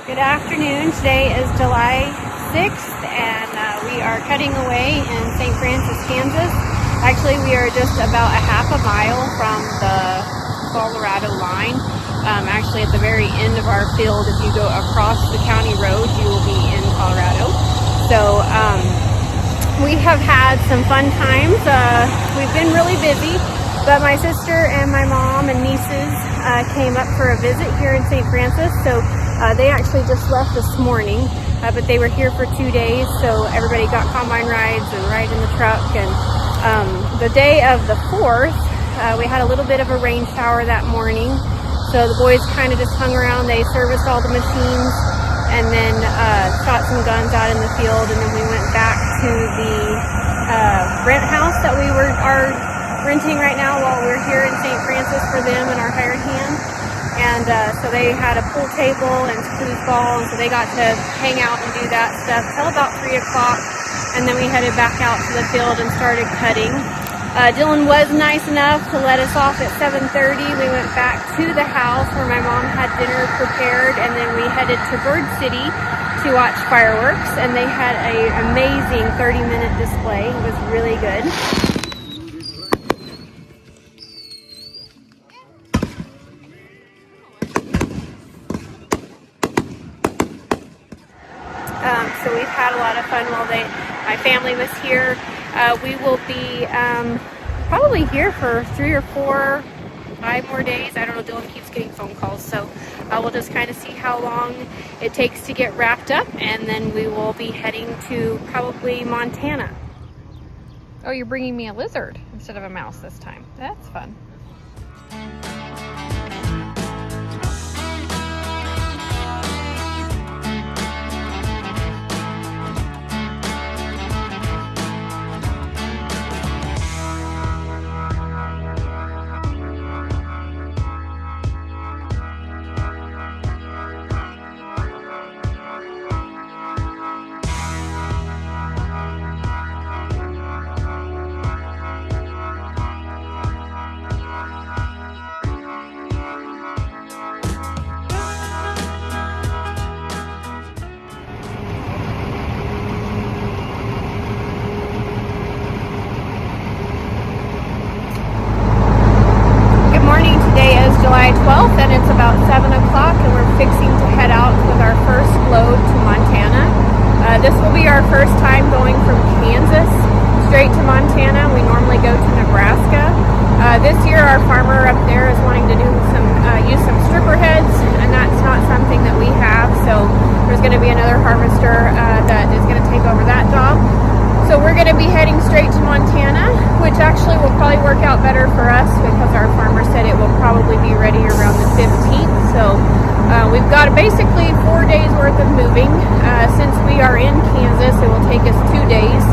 Good afternoon. Today is July 6th and we are cutting away in St. Francis, Kansas. Actually, we are just about a half a mile from the Colorado line. Actually, at the very end of our field, if you go across the county road, you will be in Colorado. So we have had some fun times. We've been really busy, but my sister and my mom and nieces came up for a visit here in St. Francis. So they actually just left this morning, but they were here for 2 days, so everybody got combine rides and ride in the truck. And the day of the 4th, we had a little bit of a rain shower that morning, so the boys kind of just hung around. They serviced all the machines and then shot some guns out in the field, and then we went back to the rent house that we are renting right now while we're here in St. Francis for them and our hired hand. And so they had a pool table and foosball, and so they got to hang out and do that stuff till about 3 o'clock. And then we headed back out to the field and started cutting. Dylan was nice enough to let us off at 7:30. We went back to the house where my mom had dinner prepared, and then we headed to Bird City to watch fireworks. And they had an amazing 30-minute display. It was really good. So we've had a lot of fun while my family was here. We will be probably here for 3 or 4, 5 more days. I don't know, Dylan keeps getting phone calls, so we'll just kind of see how long it takes to get wrapped up, and then we will be heading to probably Montana. Oh, you're bringing me a lizard instead of a mouse this time. That's fun. July 12th, and it's about 7 o'clock, and we're fixing to head out with our first load to Montana. This will be our first time going from Kansas straight to Montana. We normally go to Nebraska. This year our farmer up there is wanting to do use some stripper heads, and that's not something that we have, so there's going to be another harvester that is going to take over that job. So we're going to be heading straight to Montana, which actually will probably work out better for us because our farmer said it will probably be ready around the 15th. So we've got basically 4 days worth of moving. Since we are in Kansas, it will take us 2 days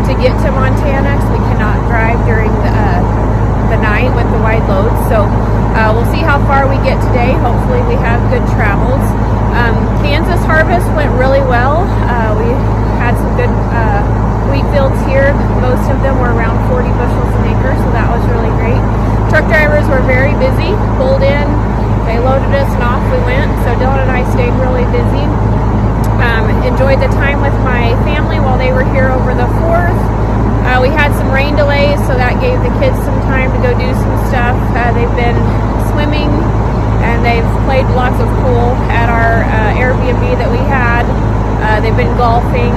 to get to Montana, because we cannot drive during the night with the wide loads. So we'll see how far we get today. Hopefully we have good travels. Kansas harvest went really well. We had some good wheat fields here. Most of them were around 40 bushels an acre, so that was really great. Truck drivers were very busy, pulled in, they loaded us and off we went. So Dylan and I stayed really busy. Enjoyed the time with my family while they were here over the 4th. We had some rain delays, so that gave the kids some time to go do some stuff. They've been swimming and they've played lots of pool at our Airbnb that we had. They've been golfing.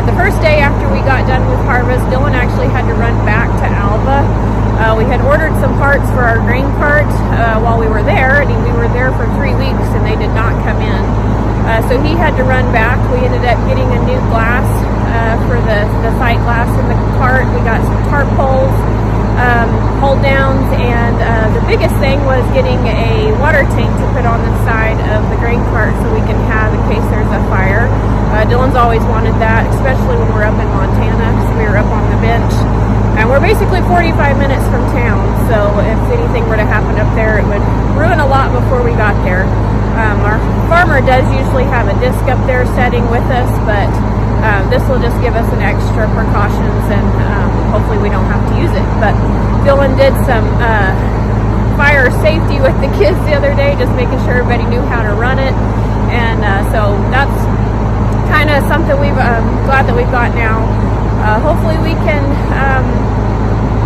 The first day after we got done with harvest, Dylan actually had to run back to Alva. We had ordered some parts for our grain cart while we were there, and we were there for 3 weeks and they did not come in. So he had to run back. We ended up getting a new glass for the sight glass in the cart. We got some tarp poles, hold downs, and the biggest thing was getting a water tank to put on the side of the grain cart so we can have in case there's a fire. Dylan's always wanted that, especially when we're up in Montana, so we were up on the bench. And we're basically 45 minutes from town, so if anything were to happen up there, it would ruin a lot before we got there. Our farmer does usually have a disc up there setting with us, but this will just give us an extra precautions, and hopefully we don't have to use it. But Dylan did some fire safety with the kids the other day, just making sure everybody knew how to run it. And so of something we've glad that we've got now. Hopefully we can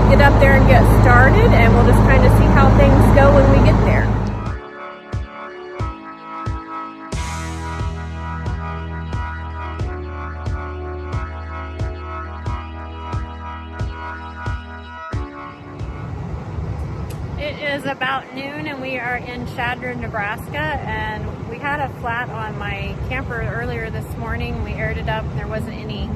get up there and get started, and we'll just kind of see how things go when we get there. It is about noon and we are in Hardin, Nebraska, and we had a flat on my camper earlier this morning. We aired it up and there wasn't any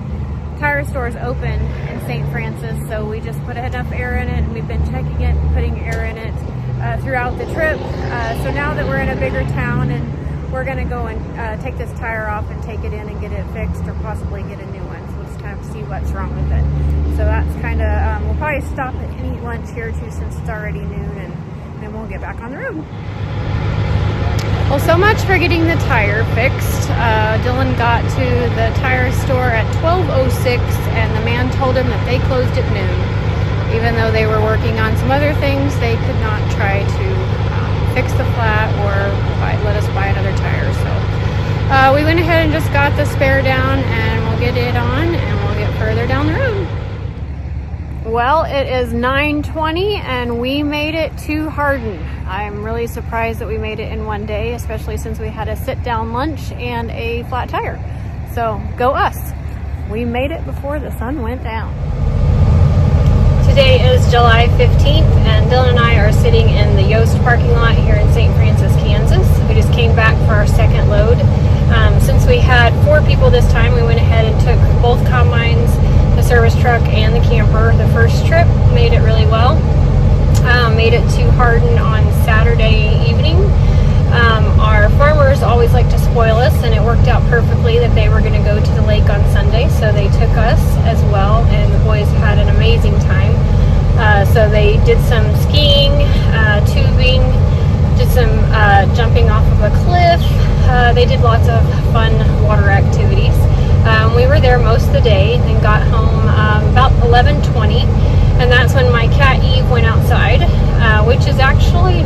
tire stores open in St. Francis, so we just put enough air in it, and we've been checking it, putting air in it throughout the trip. So now that we're in a bigger town, and we're going to go and take this tire off and take it in and get it fixed, or possibly get a new one. So we'll just kind of see what's wrong with it. So that's kind of, we'll probably stop and eat lunch here too, since it's already noon, and then we'll get back on the road. Well, so much for getting the tire fixed. Dylan got to the tire store at 12:06, and the man told him that they closed at noon. Even though they were working on some other things, they could not try to fix the flat or let us buy another tire. So we went ahead and just got the spare down, and we'll get it on, and we'll get further down the road. Well, it is 9:20 and we made it to Hardin. I'm really surprised that we made it in one day, especially since we had a sit-down lunch and a flat tire. So, go us. We made it before the sun went down. Today is July 15th, and Dylan and I are sitting in the Yost parking lot here in St. Francis, Kansas. We just came back for our second load. Since we had 4 people this time, we went ahead and took both combines, the service truck, and the camper. The first trip made it really well. Made it to Hardin on Saturday evening. Our farmers always like to spoil us, and it worked out perfectly that they were going to go to the lake on Sunday, so they took us as well, and the boys had an amazing time. So they did some skiing, tubing, did some jumping off of a cliff. They did lots of fun water activities. We were there most of the day and got home about 11:20, and that's when my cat Eve went outside, which is actually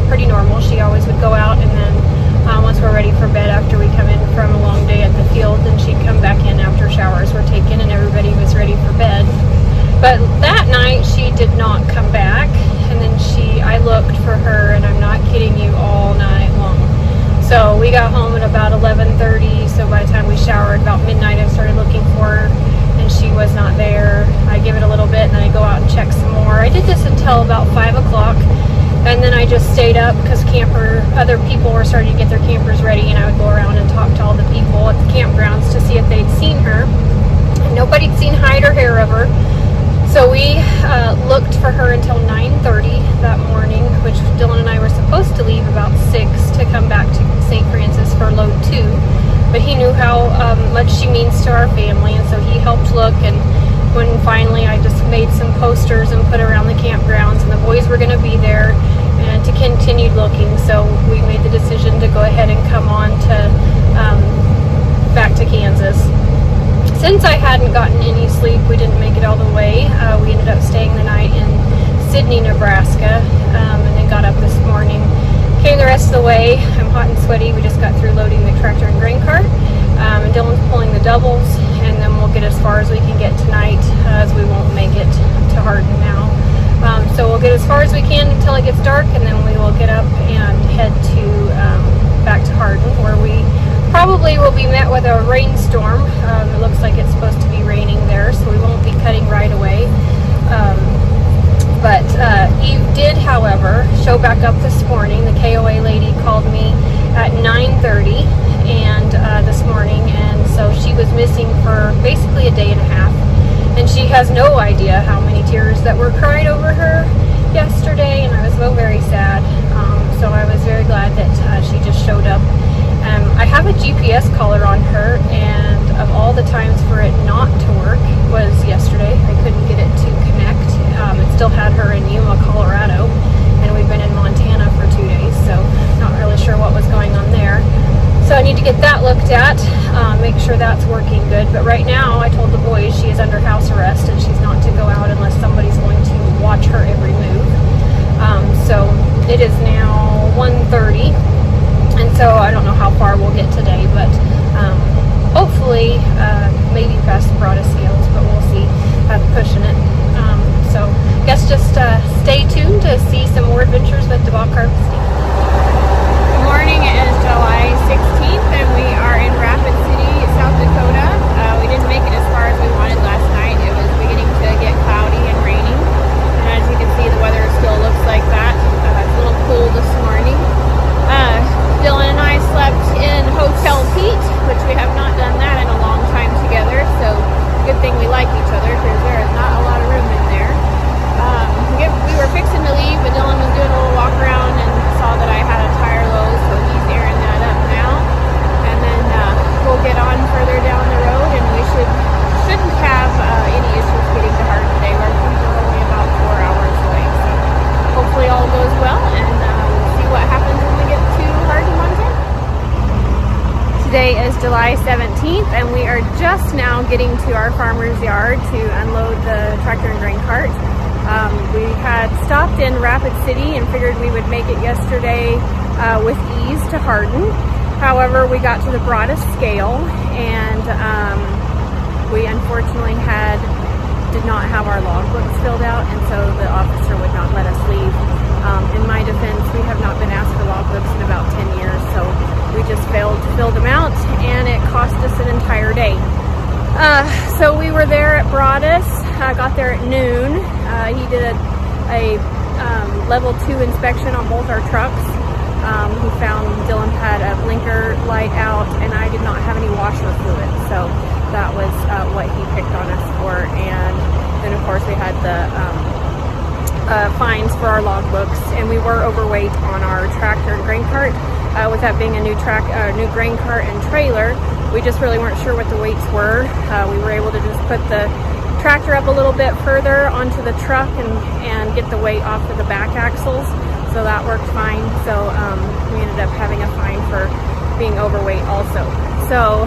pretty normal. She always would go out, and then once we're ready for bed, after we come in from a long day at the field, then she'd come back in after showers were taken and everybody was ready for bed. But that night she did not come back, and then I looked for her, and I'm not kidding you, all night long. So we got home at about 11:30, so by the time we showered, about midnight, I started looking for her, and she was not there. I give it a little bit, and then I go out and check some more. I did this until about 5 o'clock, and then I just stayed up because other people were starting to get their campers ready, and I would go around and talk to all the people at the campgrounds to see if they'd seen her. And nobody'd seen hide or hair of her. So we looked for her until 9:30 that morning, which Dylan and I were supposed to leave about 6 to come back to St. Francis for load 2. But he knew how much she means to our family, and so he helped look. And when finally I just made some posters and put around the campgrounds, and the boys were going to be there and to continue looking, so we made the decision to go ahead and come on to back to Kansas. Since I hadn't gotten any sleep, we didn't make it all the way. We ended up staying the night in Sydney, Nebraska, and then got up this morning. Came the rest of the way. I'm hot and sweaty. We just got through loading the tractor and grain cart. And Dylan's pulling the doubles, and then we'll get as far as we can get tonight, as we won't make it to Hardin now. So we'll get as far as we can until it gets dark, and then we will get up and head to back to Hardin, where we probably will be met with a rainstorm. It looks like it's supposed to be raining there, so we won't be cutting right away. But Eve did, however, show back up this morning. The KOA lady called me at 9:30 and this morning, and so she was missing for basically a day and a half. And she has no idea how many tears that were cried over her yesterday, and I was so very sad. So I was very glad that she just showed up. I have a GPS collar on her, and of all the times for it not to work was yesterday. I couldn't get it to connect. It still had her in Yuma, Colorado, and we've been in Montana for 2 days, so not really sure what was going on there. So I need to get that looked at, make sure that's working good. But right now, I told the boys she is under house arrest, and she's not to go out unless somebody's going to watch her every move. So it is now 1:30. And so I don't know how far we'll get today, but hopefully just stay tuned to see some more adventures with the bog harvesting. Good morning, it is July 16th and we are in Rapid City, South Dakota. We didn't make it as far as we wanted last night. It was beginning to get cloudy and raining. And as you can see, the weather still looks like that. It's a little cool this morning. Dylan and I slept in Hotel Pete, which we have not done that in a long time together. So good thing we like each other because there is not a lot of room in there. We were fixing to leave, but Dylan was doing a little walk around and saw that I had a tire low, so he's airing that up now. And then we'll get on further down the road, and we shouldn't have any issues getting to Hardin today. We're only about 4 hours away, so hopefully all goes well, and we'll see what happens when we get to Hardin, Montana. Today is July 17th, and we are just now getting to our farmer's yard to unload the tractor and grain cart. We had stopped in Rapid City and figured we would make it yesterday with ease to Hardin. However, we got to the broadest scale, and we unfortunately did not have our logbooks filled out, and so the officer would not let us leave. In my defense, we have not been asked for logbooks in about 10 years, so we just failed to fill them out, and it cost us an entire day. So we were there at Broadus. Got there at noon. He did a level 2 inspection on both our trucks. He found Dylan had a blinker light out, and I did not have any washer fluid, so that was what he picked on us for. And then of course we had the fines for our logbooks, and we were overweight on our tractor and grain cart. With that being a new grain cart and trailer, we just really weren't sure what the weights were. We were able to just put the tractor up a little bit further onto the truck and get the weight off of the back axles, so that worked fine. So we ended up having a fine for being overweight also. So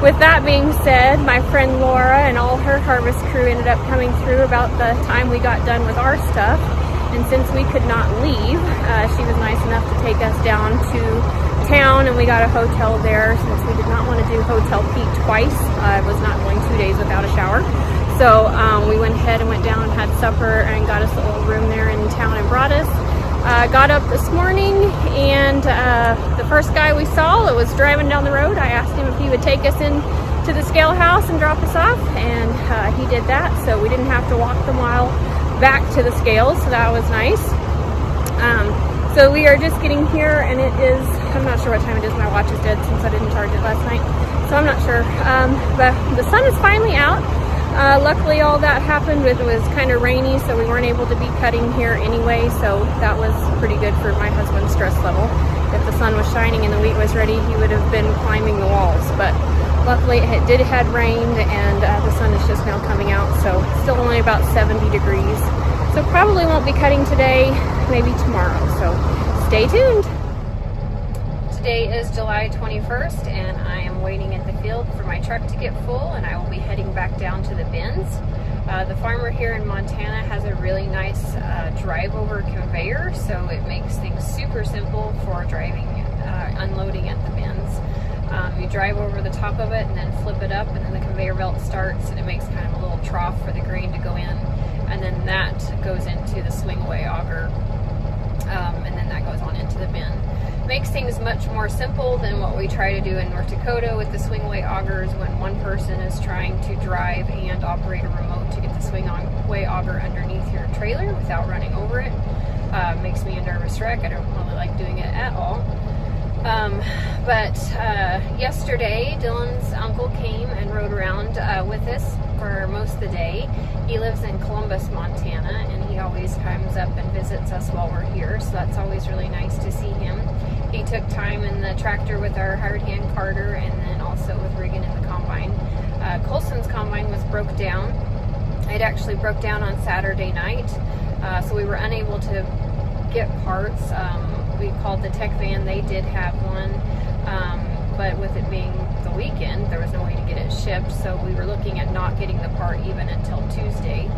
with that being said, my friend Laura and all her harvest crew ended up coming through about the time we got done with our stuff. And since we could not leave, she was nice enough to take us down to town, and we got a hotel there since we did not want to do Hotel Pete twice. I was not going 2 days without a shower. So we went ahead and went down and had supper and got us a little room there in town in Broadus. Got up this morning, and the first guy we saw that was driving down the road, I asked him if he would take us in to the scale house and drop us off, and he did that, so we didn't have to walk the mile back to the scales, so that was nice. So we are just getting here, and it is, I'm not sure what time it is, my watch is dead since I didn't charge it last night, so I'm not sure. But the sun is finally out. Luckily all that happened, it was kind of rainy, so we weren't able to be cutting here anyway, so that was pretty good for my husband's stress level. If the sun was shining and the wheat was ready, he would have been climbing the walls, but luckily it had rained, and the sun is just now coming out, so still only about 70 degrees. So probably won't be cutting today, maybe tomorrow, so stay tuned. Today is July 21st, and I am waiting at the field for my truck to get full, and I will be heading back down to the bins. The farmer here in Montana has a really nice drive-over conveyor, so it makes things super simple for driving, unloading at the bins. You drive over the top of it and then flip it up, and then the conveyor belt starts, and it makes kind of a little trough for the grain to go in, and then that goes into the swing-away auger, and then that goes on into the bin. Makes things much more simple than what we try to do in North Dakota with the swing-away augers when one person is trying to drive and operate a remote to get the swing-away auger underneath your trailer without running over it. Makes me a nervous wreck. I don't really like doing it at all. But yesterday, Dylan's uncle came and rode around with us for most of the day. He lives in Columbus, Montana, and he always comes up and visits us while we're here, so that's always really nice to see him. He took time in the tractor with our hard hand carter, and then also with rigging in the combine. Colson's combine was broke down. It actually broke down on Saturday night, so we were unable to get parts. We called the tech van. They did have one, but with it being the weekend, there was no way to get it shipped, so we were looking at not getting the part even until Tuesday.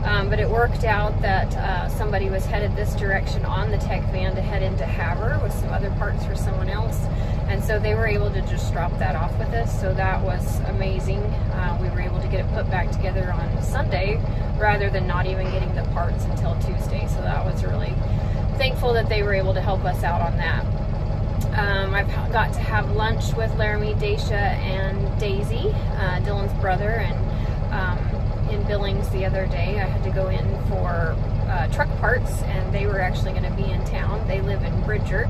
But it worked out that somebody was headed this direction on the tech van to head into Havre with some other parts for someone else. And so they were able to just drop that off with us. So that was amazing. We were able to get it put back together on Sunday rather than not even getting the parts until Tuesday. So that was really thankful that they were able to help us out on that. I've got to have lunch with Laramie, Dacia, and Daisy, Dylan's brother, and in Billings the other day. I had to go in for truck parts, and they were actually going to be in town. They live in Bridger,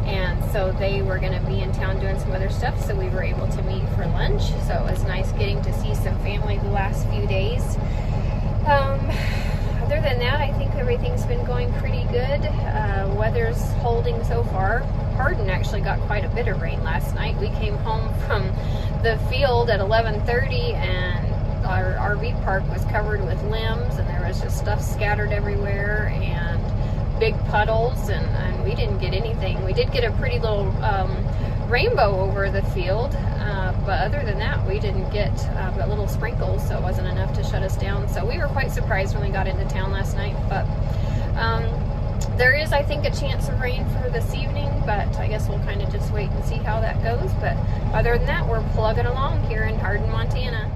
and so they were going to be in town doing some other stuff, so we were able to meet for lunch. So it was nice getting to see some family the last few days. Other than that, I think everything's been going pretty good. Weather's holding so far. Hardin actually got quite a bit of rain last night. We came home from the field at 11:30, and our RV park was covered with limbs, and there was just stuff scattered everywhere and big puddles, and we didn't get anything. We did get a pretty little rainbow over the field, but other than that, we didn't get but little sprinkles, so it wasn't enough to shut us down. So we were quite surprised when we got into town last night, but there is, I think, a chance of rain for this evening, but I guess we'll kind of just wait and see how that goes. But other than that, we're plugging along here in Hardin, Montana.